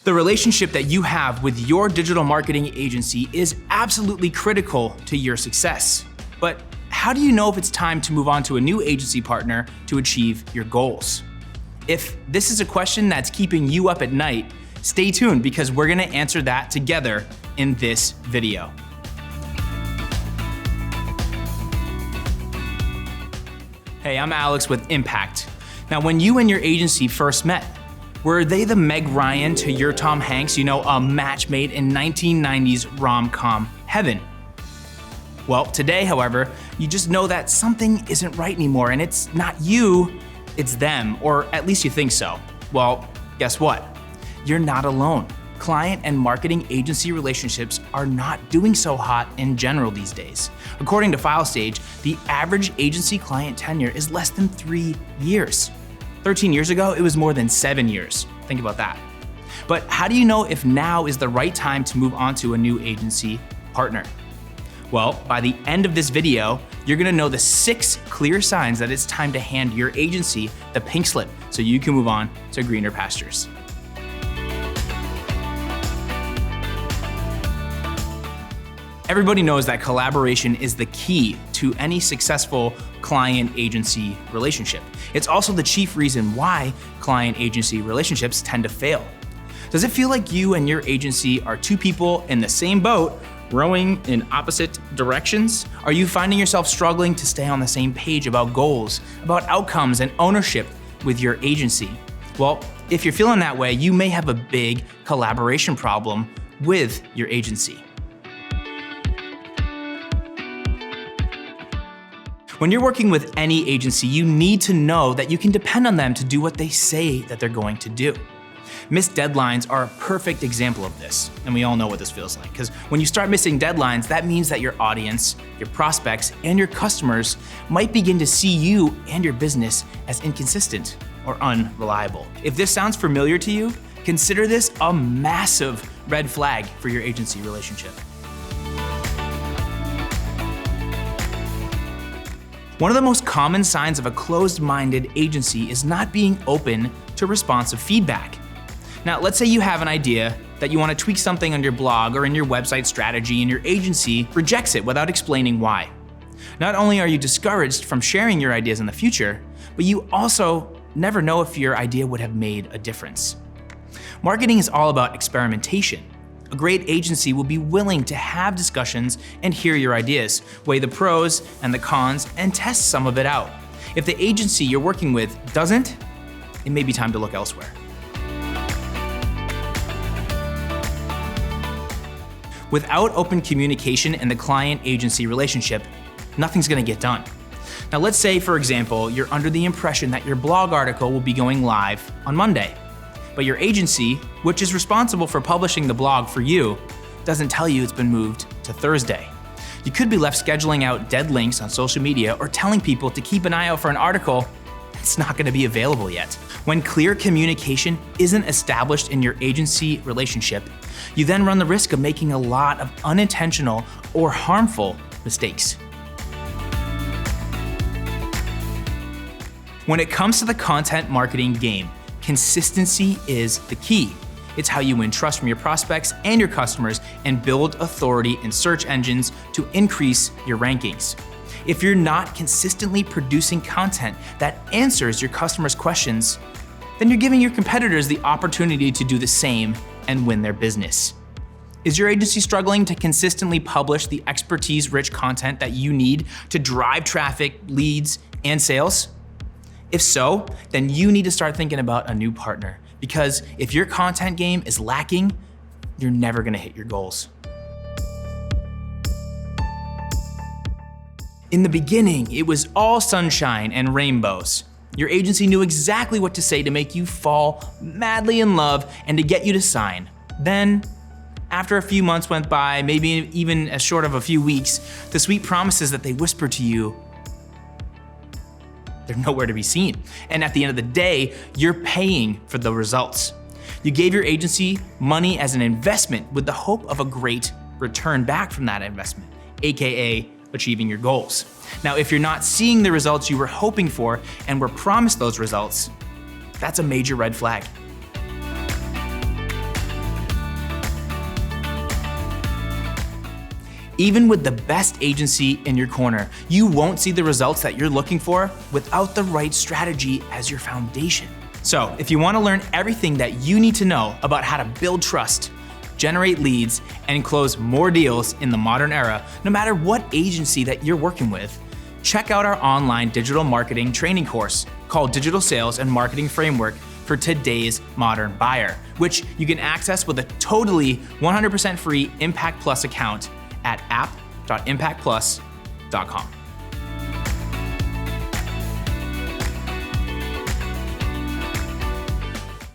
The relationship that you have with your digital marketing agency is absolutely critical to your success. But how do you know if it's time to move on to a new agency partner to achieve your goals? If this is a question that's keeping you up at night, stay tuned because we're gonna answer that together in this video. Hey, I'm Alex with Impact. Now, when you and your agency first met, were they the Meg Ryan to your Tom Hanks, a match made in 1990s rom-com heaven? Well, today, however, you just know that something isn't right anymore, and it's not you, it's them, or at least you think so. Well, guess what? You're not alone. Client and marketing agency relationships are not doing so hot in general these days. According to FileStage, the average agency client tenure is less than 3 years. 13 years ago, it was more than 7 years. Think about that. But how do you know if now is the right time to move on to a new agency partner? Well, by the end of this video, you're gonna know the 6 clear signs that it's time to hand your agency the pink slip so you can move on to greener pastures. Everybody knows that collaboration is the key to any successful client-agency relationship. It's also the chief reason why client-agency relationships tend to fail. Does it feel like you and your agency are two people in the same boat, rowing in opposite directions? Are you finding yourself struggling to stay on the same page about goals, about outcomes, and ownership with your agency? Well, if you're feeling that way, you may have a big collaboration problem with your agency. When you're working with any agency, you need to know that you can depend on them to do what they say that they're going to do. Missed deadlines are a perfect example of this, and we all know what this feels like, because when you start missing deadlines, that means that your audience, your prospects, and your customers might begin to see you and your business as inconsistent or unreliable. If this sounds familiar to you, consider this a massive red flag for your agency relationship. One of the most common signs of a closed-minded agency is not being open to responsive feedback. Now, let's say you have an idea that you want to tweak something on your blog or in your website strategy, and your agency rejects it without explaining why. Not only are you discouraged from sharing your ideas in the future, but you also never know if your idea would have made a difference. Marketing is all about experimentation. A great agency will be willing to have discussions and hear your ideas, weigh the pros and the cons, and test some of it out. If the agency you're working with doesn't, it may be time to look elsewhere. Without open communication in the client-agency relationship, nothing's gonna get done. Now let's say, for example, you're under the impression that your blog article will be going live on Monday. But your agency, which is responsible for publishing the blog for you, doesn't tell you it's been moved to Thursday. You could be left scheduling out dead links on social media or telling people to keep an eye out for an article that's not gonna be available yet. When clear communication isn't established in your agency relationship, you then run the risk of making a lot of unintentional or harmful mistakes. When it comes to the content marketing game, consistency is the key. It's how you win trust from your prospects and your customers and build authority in search engines to increase your rankings. If you're not consistently producing content that answers your customers' questions, then you're giving your competitors the opportunity to do the same and win their business. Is your agency struggling to consistently publish the expertise-rich content that you need to drive traffic, leads, and sales? If so, then you need to start thinking about a new partner, because if your content game is lacking, you're never gonna hit your goals. In the beginning, it was all sunshine and rainbows. Your agency knew exactly what to say to make you fall madly in love and to get you to sign. Then, after a few months went by, maybe even as short of a few weeks, the sweet promises that they whispered to you, they're nowhere to be seen. And at the end of the day, you're paying for the results. You gave your agency money as an investment with the hope of a great return back from that investment, AKA achieving your goals. Now, if you're not seeing the results you were hoping for and were promised those results, that's a major red flag. Even with the best agency in your corner, you won't see the results that you're looking for without the right strategy as your foundation. So, if you want to learn everything that you need to know about how to build trust, generate leads, and close more deals in the modern era, no matter what agency that you're working with, check out our online digital marketing training course called Digital Sales and Marketing Framework for Today's Modern Buyer, which you can access with a totally 100% free Impact Plus account at app.impactplus.com.